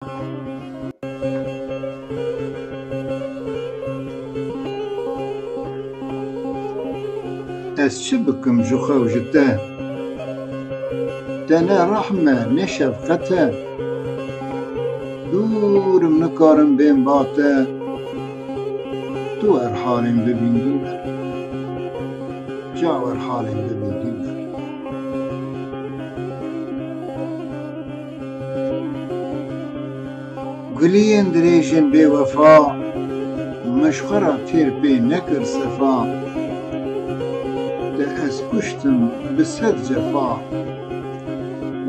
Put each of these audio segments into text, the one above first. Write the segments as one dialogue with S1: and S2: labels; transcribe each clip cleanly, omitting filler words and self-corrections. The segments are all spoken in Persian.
S1: از چه بکم جو خوجته تنه رحمه نه شفقته دورم نکارم بین باته تو هر حالیم ببین بر جا هر حالیم ببین بر گلین دریجن بی وفا مشخرا تیر بی نکر صفا ده از کشتم بسد جفا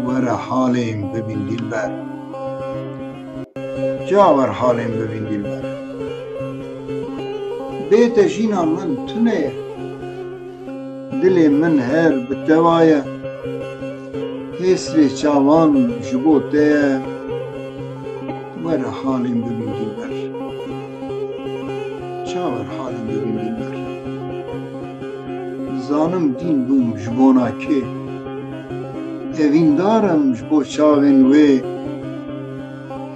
S1: ور حالیم ببین دلبر جا ور حالیم ببین دلبر بیت جینا من تنه دل من هر بتوایه هسری چاوان جبوته ور حالیم ببین دلبر جا ور حالیم ببین دلبر زانم دین بوم جبونا که اوین دارم جبو چاوین وی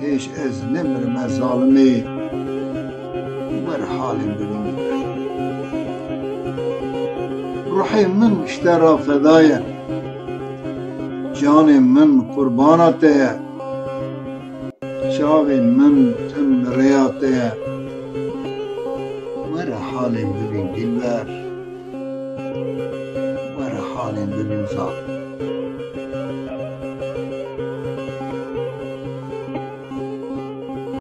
S1: هیچ از نمرم از ظالمه ور حالیم ببین دلبر روحی من اشترا فدایه جان من قرباناته چاوین من تم ریاته ور حالیم ببین دلبر ور حالیم ببین ظالم